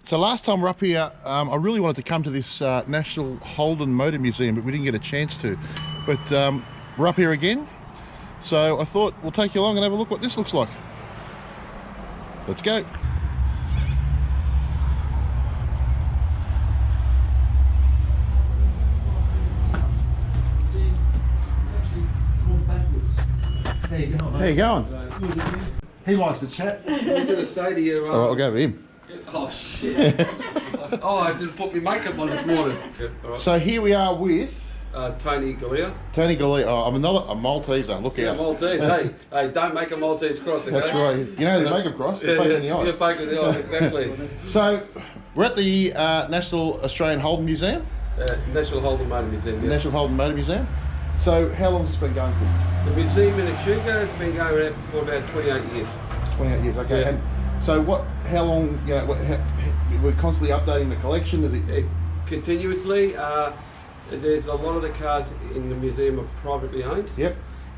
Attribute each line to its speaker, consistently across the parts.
Speaker 1: So last time we're up here, I really wanted to come to this National Holden Motor Museum, but we didn't get a chance to. But we're up here again, so I thought we'll take you along and have a look what this looks like. Let's go.
Speaker 2: How you going?
Speaker 1: How you going?
Speaker 2: He likes to chat.
Speaker 3: What are you going to say to you?
Speaker 1: All right, I'll go with him.
Speaker 3: Oh, shit. Oh, I didn't put my makeup on this morning. Yeah, all right.
Speaker 1: So here we are with
Speaker 3: Tony Galea.
Speaker 1: Tony Galea. Oh, I'm a Malteser. Look
Speaker 3: Yeah,
Speaker 1: out.
Speaker 3: Maltese. Hey, don't make a Maltese cross, okay?
Speaker 1: That's right. You know they make a cross.
Speaker 3: Yeah,
Speaker 1: Poke in the eye.
Speaker 3: yeah, poke in the eye, exactly.
Speaker 1: So we're at the National Australian Holden Museum.
Speaker 3: National Holden Motor Museum, yeah.
Speaker 1: National Holden Motor Museum. So how long has this been going for?
Speaker 3: The museum in Echuca has been going for about 28 years.
Speaker 1: 28 years. Okay.
Speaker 3: Yeah.
Speaker 1: And so how long? You know, we're constantly updating the collection. Is it?
Speaker 3: Continuously. There's a lot of the cars in the museum are privately owned.
Speaker 1: Yep.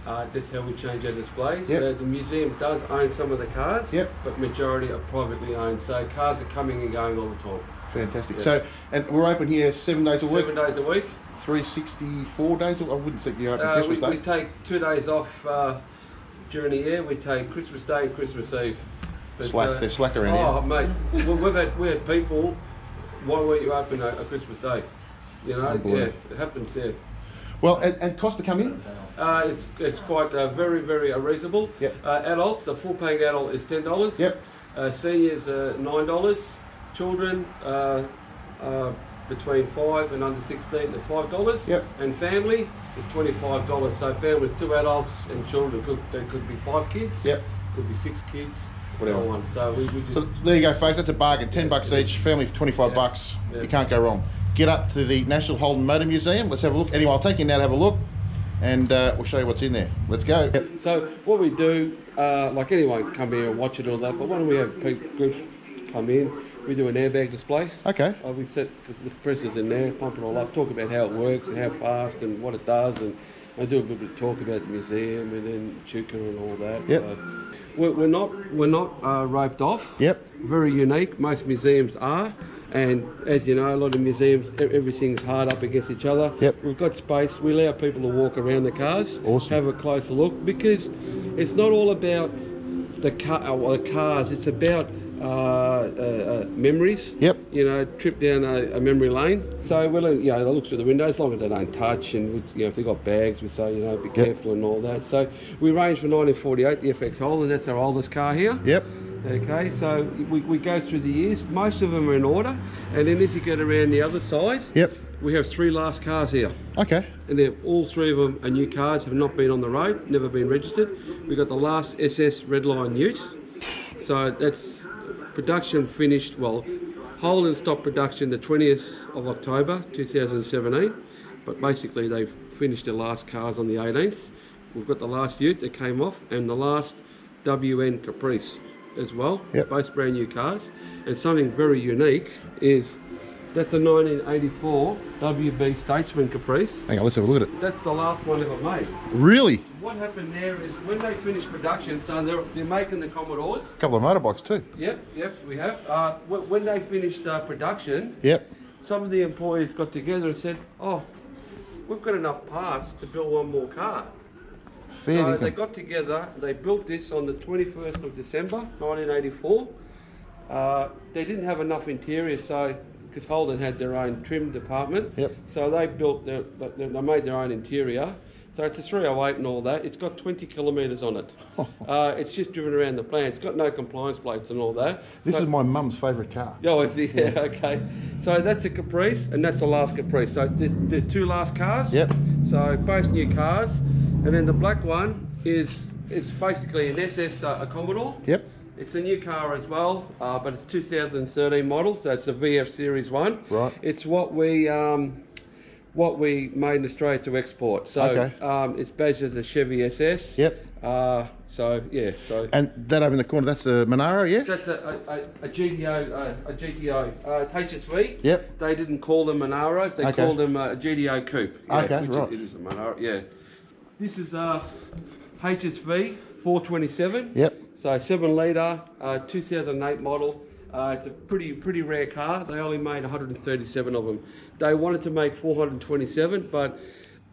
Speaker 3: That's how we change our displays.
Speaker 1: Yep.
Speaker 3: The museum does own some of the cars,
Speaker 1: yep,
Speaker 3: but majority are privately owned. So cars are coming and going all the time.
Speaker 1: Fantastic.
Speaker 3: Yep.
Speaker 1: So, and we're open here 7 days a week?
Speaker 3: 7 days a week.
Speaker 1: 364 days a week? I wouldn't say you're open Christmas Day.
Speaker 3: We take 2 days off during the year. We take Christmas Day and Christmas Eve. But,
Speaker 1: they're slack around here.
Speaker 3: Oh, mate, we had people, why weren't you open a Christmas Day? You know, yeah, it happens, yeah.
Speaker 1: Well, and cost to come in?
Speaker 3: It's quite very, very reasonable.
Speaker 1: Yep.
Speaker 3: Adults, a full paying adult is $10.
Speaker 1: Yep.
Speaker 3: Seniors $9. Children between 5 and under 16 at $5.
Speaker 1: Yep.
Speaker 3: And family is $25. So families, 2 adults and children, there could be 5 kids.
Speaker 1: Yep.
Speaker 3: Could be 6 kids.
Speaker 1: Whatever.
Speaker 3: So on. So we just.
Speaker 1: So there you go, folks. That's a bargain. $10 each. Family for $25.
Speaker 3: Yeah.
Speaker 1: You can't go wrong. Get up to the National Holden Motor Museum. Let's have a look. Anyway, I'll take you now to have a look, and we'll show you what's in there. Let's go. Yep.
Speaker 3: So what we do, like anyone can come here and watch it all that, but when we have groups come in, we do an airbag display.
Speaker 1: Okay.
Speaker 3: We set the compressors in there, pump it all up, talk about how it works and how fast and what it does, and I do a bit of talk about the museum and then Echuca and all that.
Speaker 1: Yep.
Speaker 3: So we're not roped off.
Speaker 1: Yep.
Speaker 3: Very unique. Most museums are. And as you know, a lot of museums, everything's hard up against each other.
Speaker 1: Yep.
Speaker 3: We've got space. We allow people to walk around the cars,
Speaker 1: awesome,
Speaker 3: have a closer look, because it's not all about the cars. It's about memories.
Speaker 1: Yep.
Speaker 3: You know, trip down a memory lane. So we'll, you know, they look through the window as long as they don't touch, and you know, if they've got bags, we say, you know, be careful and all that. So we range from 1948, the FX Holden. That's our oldest car here.
Speaker 1: Yep.
Speaker 3: Okay, so we go through the years. Most of them are in order, and then as you get around the other side,
Speaker 1: yep,
Speaker 3: we have 3 last cars here.
Speaker 1: Okay.
Speaker 3: And all 3 of them are new cars, have not been on the road, never been registered. We've got the last SS Redline Ute. So that's production finished, well, Holden stopped production the 20th of October 2017, but basically they've finished their last cars on the 18th. We've got the last Ute that came off, and the last WN Caprice as well,
Speaker 1: yep,
Speaker 3: both brand new cars. And something very unique is that's a 1984 Wb Statesman Caprice.
Speaker 1: Hang on, let's have a look at it.
Speaker 3: That's the last one ever made.
Speaker 1: Really?
Speaker 3: What happened there is when they finished production, so they're making the Commodores.
Speaker 1: A couple of motorbikes too.
Speaker 3: Yep, we have. When they finished production,
Speaker 1: yep,
Speaker 3: some of the employees got together and said, oh, we've got enough parts to build one more car. So they got together, they built this on the 21st of December 1984. They didn't have enough interior, so because Holden had their own trim department,
Speaker 1: yep,
Speaker 3: so they built they made their own interior. So it's a 308 and all that. It's got 20 kilometres on it. It's just driven around the plant. It's got no compliance plates and all that.
Speaker 1: This is my mum's favourite car.
Speaker 3: Oh, I see. Yeah, okay. So that's a Caprice, and that's the last Caprice. So the 2 last cars.
Speaker 1: Yep.
Speaker 3: So both new cars, and then the black one it's basically an SS a Commodore.
Speaker 1: Yep.
Speaker 3: It's a new car as well, but it's 2013 model, so it's a VF Series 1.
Speaker 1: Right.
Speaker 3: It's what we made in Australia to export. So
Speaker 1: okay,
Speaker 3: it's badged as a Chevy SS.
Speaker 1: Yep.
Speaker 3: So yeah. So.
Speaker 1: And that over in the corner, that's a Monaro, yeah?
Speaker 3: That's a GTO. It's HSV.
Speaker 1: Yep.
Speaker 3: They didn't call them Monaros. They called them a GTO Coupe. Yeah,
Speaker 1: okay, right.
Speaker 3: It is a Monaro. Yeah. This is HSV 427.
Speaker 1: Yep.
Speaker 3: So 7 litre, 2008 model. It's a pretty rare car. They only made 137 of them. They wanted to make 427, but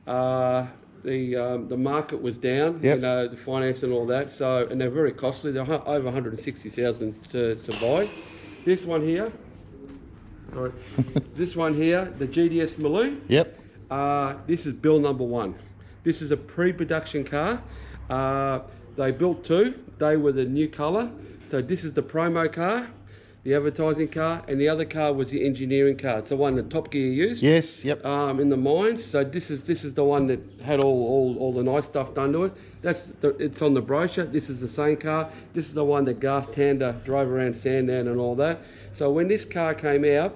Speaker 3: the market was down.
Speaker 1: Yep.
Speaker 3: You know, the finance and all that. So, and they're very costly. They're over 160,000 to buy. This one here. Sorry. This one here, the GDS Maloon.
Speaker 1: Yep.
Speaker 3: This is build number 1. This is a pre-production car. They built 2. They were the new colour. So this is the promo car, the advertising car, and the other car was the engineering car. It's the one that Top Gear used.
Speaker 1: Yes. Yep.
Speaker 3: In the mines. So this is the one that had all the nice stuff done to it. It's on the brochure. This is the same car. This is the one that Gas Tander drove around Sandown and all that. So when this car came out,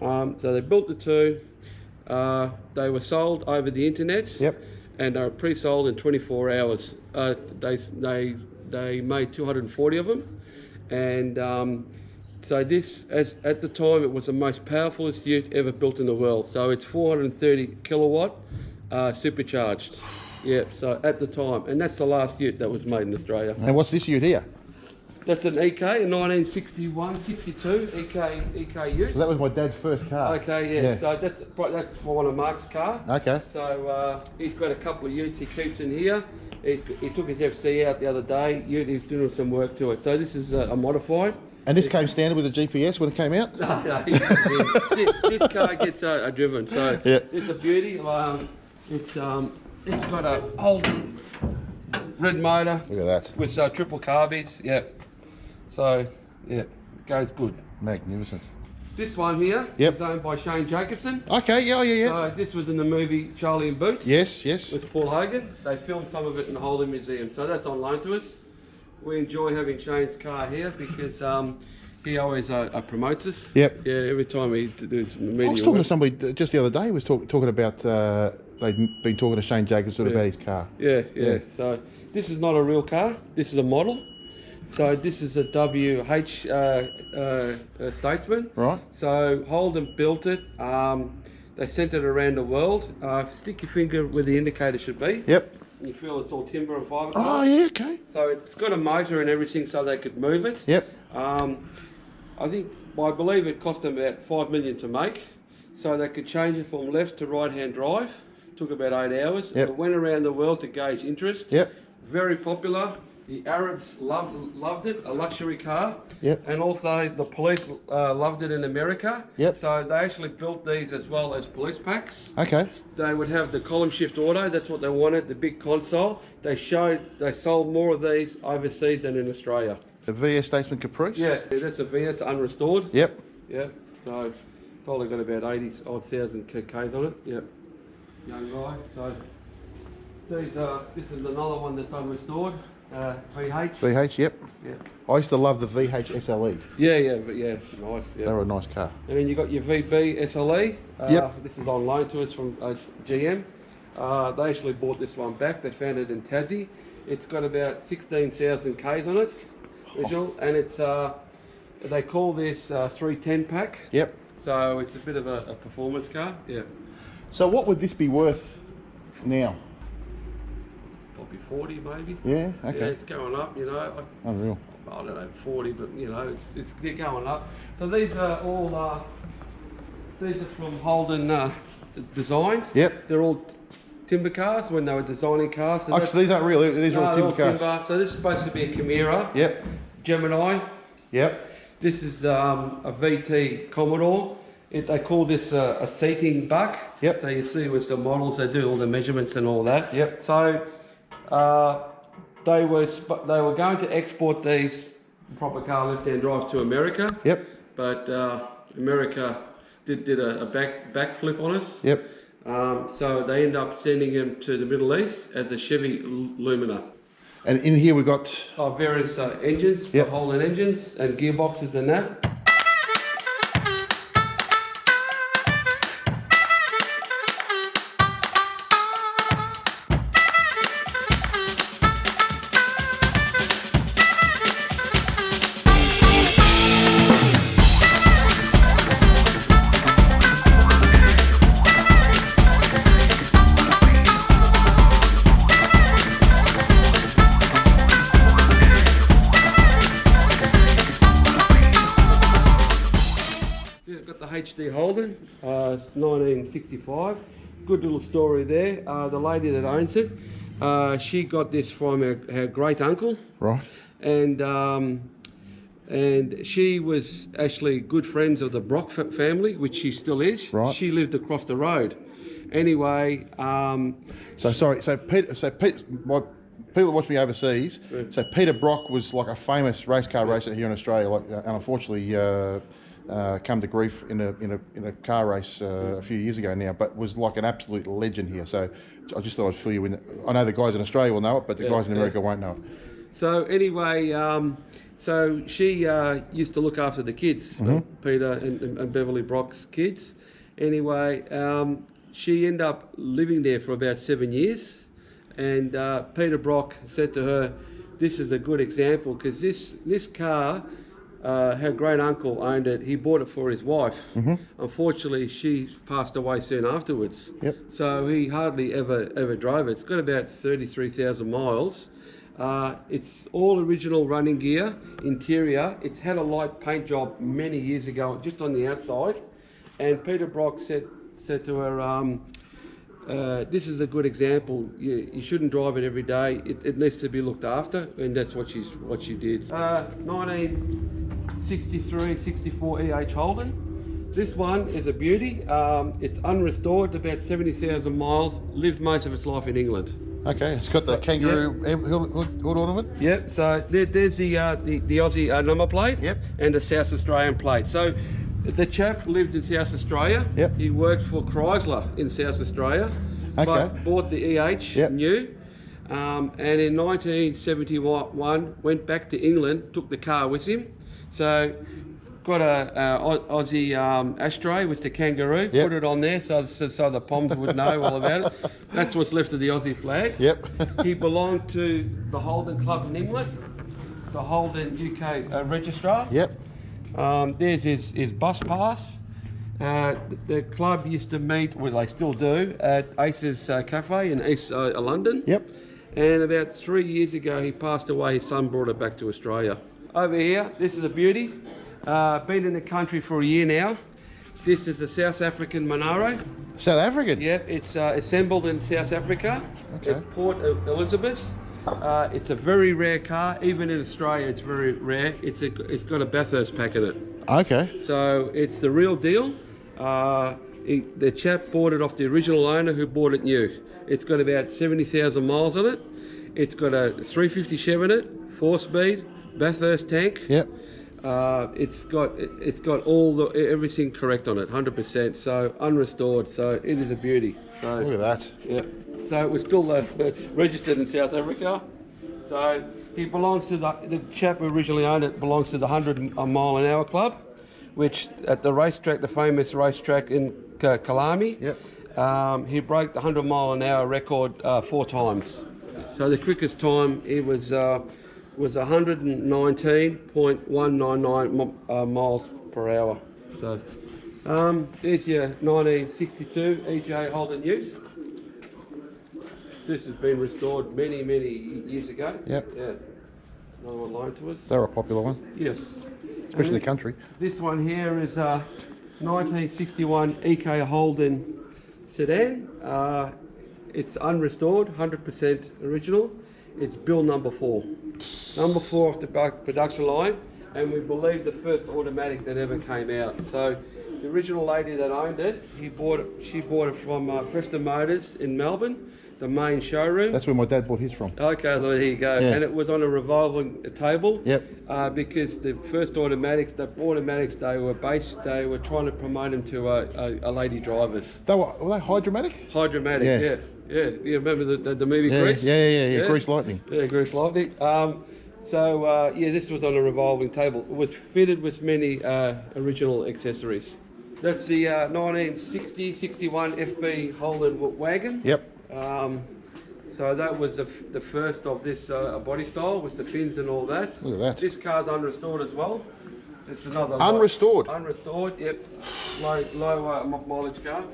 Speaker 3: so they built the 2. They were sold over the internet.
Speaker 1: Yep.
Speaker 3: And they were pre-sold in 24 hours. They made 240 of them, and so this, at the time, it was the most powerfulest ute ever built in the world. So it's 430 kilowatt, supercharged. Yeah. So at the time, and that's the last ute that was made in Australia.
Speaker 1: And what's this ute here?
Speaker 3: That's an EK, a 1961, 62 EK ute.
Speaker 1: So that was my dad's first car.
Speaker 3: Okay, yeah. So that's one of Mark's car.
Speaker 1: Okay.
Speaker 3: So he's got a couple of utes he keeps in here. He took his FC out the other day. He's doing some work to it. So this is a modified.
Speaker 1: And this came standard with a GPS when it came out?
Speaker 3: No, this car gets driven. So
Speaker 1: Yep.
Speaker 3: It's a beauty. It's got a Holden red motor.
Speaker 1: Look at that.
Speaker 3: With triple carbies. Yeah. So yeah, it goes good.
Speaker 1: Magnificent.
Speaker 3: This one here
Speaker 1: Yep.
Speaker 3: is owned by Shane Jacobson.
Speaker 1: Okay, yeah.
Speaker 3: So this was in the movie Charlie and Boots.
Speaker 1: Yes.
Speaker 3: With Paul Hogan. They filmed some of it in the Holden Museum. So that's on loan to us. We enjoy having Shane's car here because he always promotes us.
Speaker 1: Yep.
Speaker 3: Yeah, every time he does media
Speaker 1: I was talking
Speaker 3: work.
Speaker 1: to somebody just the other day who was talking about, they'd been talking to Shane Jacobson about his car.
Speaker 3: Yeah. So this is not a real car. This is a model. So this is a WH Statesman.
Speaker 1: Right.
Speaker 3: So Holden built it. They sent it around the world. Stick your finger where the indicator should be.
Speaker 1: Yep.
Speaker 3: And you feel it's all timber and fiberglass.
Speaker 1: Oh, yeah, okay.
Speaker 3: So it's got a motor and everything so they could move it.
Speaker 1: Yep.
Speaker 3: I believe it cost them about $5 million to make. So they could change it from left to right-hand drive. Took about 8 hours.
Speaker 1: Yep.
Speaker 3: It went around the world to gauge interest.
Speaker 1: Yep.
Speaker 3: Very popular. The Arabs loved it, a luxury car.
Speaker 1: Yep.
Speaker 3: And also the police loved it in America.
Speaker 1: Yep.
Speaker 3: So they actually built these as well as police packs.
Speaker 1: Okay.
Speaker 3: They would have the column shift auto, that's what they wanted, the big console. They sold more of these overseas than in Australia.
Speaker 1: The VS Statesman Caprice?
Speaker 3: Yeah, that's a V, that's unrestored.
Speaker 1: Yep.
Speaker 3: Yeah, so probably got about 80,000 Ks on it. Yep. Young guy. So this is another one that's unrestored. VH.
Speaker 1: VH, yep.
Speaker 3: Yeah.
Speaker 1: I used to love the VH SLE.
Speaker 3: Yeah, nice. Yeah.
Speaker 1: They were a nice car.
Speaker 3: And then you got your VB SLE.
Speaker 1: Yep.
Speaker 3: This is on loan to us from GM. They actually bought this one back. They found it in Tassie. It's got about 16,000 Ks on it, original, and it's they call this 310 pack.
Speaker 1: Yep.
Speaker 3: So it's a bit of a performance car. Yeah.
Speaker 1: So what would this be worth now?
Speaker 3: Probably 40 maybe.
Speaker 1: Yeah, okay.
Speaker 3: Yeah, it's going up, you know.
Speaker 1: Unreal.
Speaker 3: I don't know, 40, but you know, they're going up. So these are all these are from Holden designed.
Speaker 1: Yep.
Speaker 3: They're all timber cars when they were designing cars. So
Speaker 1: So these aren't real, these are all timber cars.
Speaker 3: timber. So this is supposed to be a Chimera.
Speaker 1: Yep.
Speaker 3: Gemini.
Speaker 1: Yep.
Speaker 3: This is a VT Commodore. They call this a seating buck.
Speaker 1: Yep.
Speaker 3: So you see with the models, they do all the measurements and all that.
Speaker 1: Yep.
Speaker 3: So they were going to export these proper car left-hand drive to America.
Speaker 1: Yep.
Speaker 3: But America did a backflip on us.
Speaker 1: Yep.
Speaker 3: So they ended up sending him to the Middle East as a Chevy Lumina.
Speaker 1: And in here we've got...
Speaker 3: Various engines,
Speaker 1: Yep.
Speaker 3: Holden engines and gearboxes and that. HD Holden, 1965. Good little story there. The lady that owns it, she got this from her great uncle.
Speaker 1: Right.
Speaker 3: And she was actually good friends of the Brock family, which she still is.
Speaker 1: Right.
Speaker 3: She lived across the road. Anyway,
Speaker 1: So sorry. So Pete. What people that watch me overseas. So Peter Brock was like a famous race car racer here in Australia. Like, and unfortunately, come to grief in a car race a few years ago now. But was like an absolute legend here. So I just thought I'd fill you in. I know the guys in Australia will know it, but the guys in America won't know it.
Speaker 3: So anyway, so she used to look after the kids, Peter and Beverly Brock's kids. Anyway, she ended up living there for about 7 years, and Peter Brock said to her, "This is a good example because this car, her great uncle owned it. He bought it for his wife. Unfortunately, she passed away soon afterwards.
Speaker 1: Yep.
Speaker 3: So he hardly ever drove it. It's got about 33,000 miles." It's all original running gear, interior. It's had a light paint job many years ago, just on the outside. And Peter Brock said to her, "This is a good example. You shouldn't drive it every day. It needs to be looked after," and that's what she did. 1963-64 H Holden. This one is a beauty. It's unrestored, about 70,000 miles. Lived most of its life in England.
Speaker 1: Okay, it's got the kangaroo hood ornament.
Speaker 3: Yep. So there's the Aussie number plate.
Speaker 1: Yep.
Speaker 3: And the South Australian plate. So the chap lived in South Australia.
Speaker 1: Yep.
Speaker 3: He worked for Chrysler in South Australia.
Speaker 1: Okay.
Speaker 3: But bought the EH new. And in 1971 went back to England, took the car with him. So got a Aussie ashtray with the kangaroo, put it on there so the Poms would know all about it. That's what's left of the Aussie flag.
Speaker 1: Yep.
Speaker 3: He belonged to the Holden Club in England, the Holden UK registrar.
Speaker 1: Yep.
Speaker 3: There's his bus pass. The club used to meet, well they still do, at Ace's Cafe in East London.
Speaker 1: Yep.
Speaker 3: And about 3 years ago he passed away, his son brought it back to Australia. Over here, this is a beauty. Been in the country for a year now. This is a South African Monaro.
Speaker 1: South African?
Speaker 3: Yep, it's assembled in South Africa, at Port Elizabeth. It's a very rare car. Even in Australia, it's very rare. It's got a Bathurst pack in it.
Speaker 1: Okay.
Speaker 3: So it's the real deal. The chap bought it off the original owner who bought it new. It's got about 70,000 miles on it. It's got a 350 Chev in it, 4-speed, Bathurst tank.
Speaker 1: Yep.
Speaker 3: It's got everything correct on it, 100%. So unrestored. So it is a beauty. So
Speaker 1: Look at that.
Speaker 3: yeah. So it was still registered in South Africa. So he belongs to the chap who originally owned it belongs to the 100-mile-an-hour club, which at the racetrack, the famous racetrack in Kalami.
Speaker 1: Yep.
Speaker 3: He broke the 100-mile-an-hour record 4 times. So the quickest time he was 119.199 miles per hour. So there's your 1962 EJ Holden Ute. This has been restored many years ago.
Speaker 1: Yep.
Speaker 3: Yeah. No one loaned to us.
Speaker 1: They're a popular one,
Speaker 3: Yes.
Speaker 1: especially in the country.
Speaker 3: This one here is a 1961 Ek Holden Sedan. It's unrestored, 100% original. It's bill number 4. Number 4 off the production line, and we believe the first automatic that ever came out. So the original lady that owned it, she bought it from Preston Motors in Melbourne, the main showroom.
Speaker 1: That's where my dad bought his from.
Speaker 3: Okay, well, there you go.
Speaker 1: Yeah.
Speaker 3: And it was on a revolving table.
Speaker 1: Yep.
Speaker 3: Because the first automatics, they were trying to promote them to lady drivers.
Speaker 1: Were they hydromatic?
Speaker 3: Hydromatic,
Speaker 1: Yeah.
Speaker 3: yeah. You remember the movie Grease?
Speaker 1: Yeah. Grease Lightning.
Speaker 3: Yeah, Grease Lightning. This was on a revolving table. It was fitted with many original accessories. That's the 1960-61 Fb Holden Wagon.
Speaker 1: Yep.
Speaker 3: So that was the first of this body style with the fins and all that.
Speaker 1: Look at that.
Speaker 3: This car's unrestored as well. It's another
Speaker 1: Unrestored?
Speaker 3: Unrestored, yep. Low mileage car.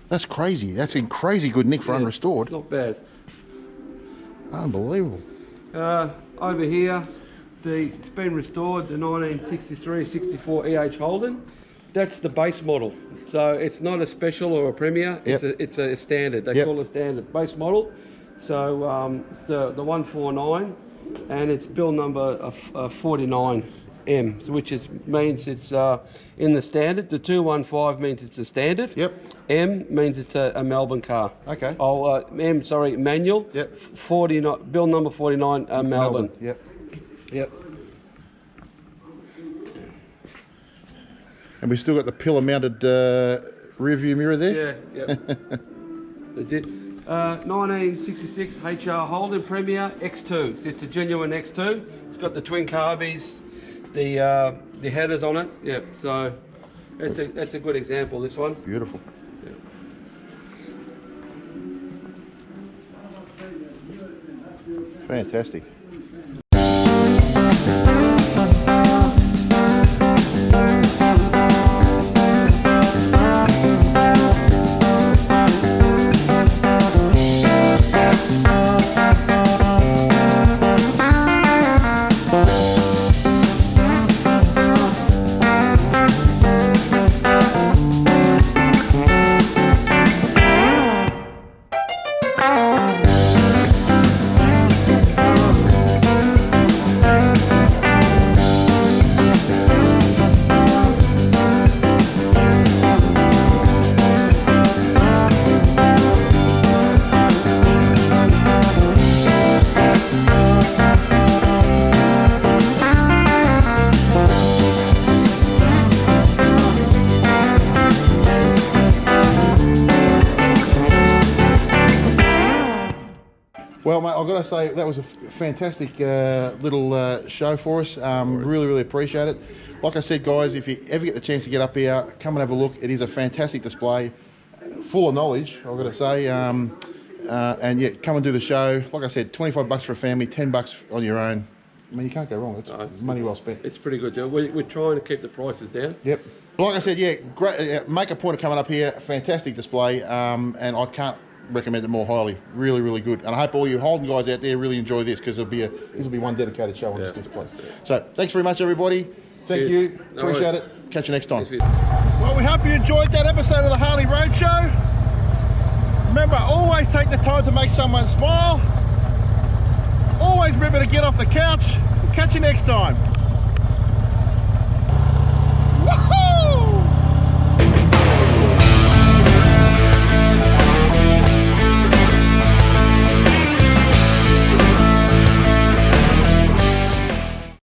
Speaker 1: That's crazy. That's in crazy good nick for unrestored.
Speaker 3: Not bad.
Speaker 1: Unbelievable.
Speaker 3: Over here, It's been restored, the 1963-64 Hr Holden. That's the base model. So it's not a special or a Premiere, it's a standard. They call it a standard base model. So it's the 149, and it's bill number 49M, which means it's in the standard. The 215 means it's a standard.
Speaker 1: Yep.
Speaker 3: M means it's a Melbourne car.
Speaker 1: Okay.
Speaker 3: Oh, M, sorry, manual.
Speaker 1: Yep.
Speaker 3: 49, bill number 49, Melbourne.
Speaker 1: Yep.
Speaker 3: Yep.
Speaker 1: And we still got the pillar-mounted rear view mirror there.
Speaker 3: Yeah, yep. They did. 1966 Hr Holden Premiere X2. It's a genuine X2. It's got the twin carbies, the headers on it. Yeah, so that's a good example. This one.
Speaker 1: Beautiful.
Speaker 3: Yeah.
Speaker 1: Fantastic. Well, mate, I've got to say that was a fantastic little show for us. Really, really appreciate it. Like I said, guys, if you ever get the chance to get up here, come and have a look. It is a fantastic display, full of knowledge, I've got to say. And yeah, come and do the show. Like I said, $25 for a family, $10 on your own. I mean, you can't go wrong. It's money well spent.
Speaker 3: It's pretty good, Joe. We're trying to keep the prices down.
Speaker 1: Yep. Like I said, yeah, great. Make a point of coming up here. Fantastic display, and I can't recommend it more highly. Really, really good. And I hope all you Holden guys out there really enjoy this, because this will be one dedicated show on this place. So thanks very much, everybody. Thank you. Appreciate it. Catch you next time. Well, we hope you enjoyed that episode of the Harley Roadshow. Remember, always take the time to make someone smile. Always remember to get off the couch. Catch you next time.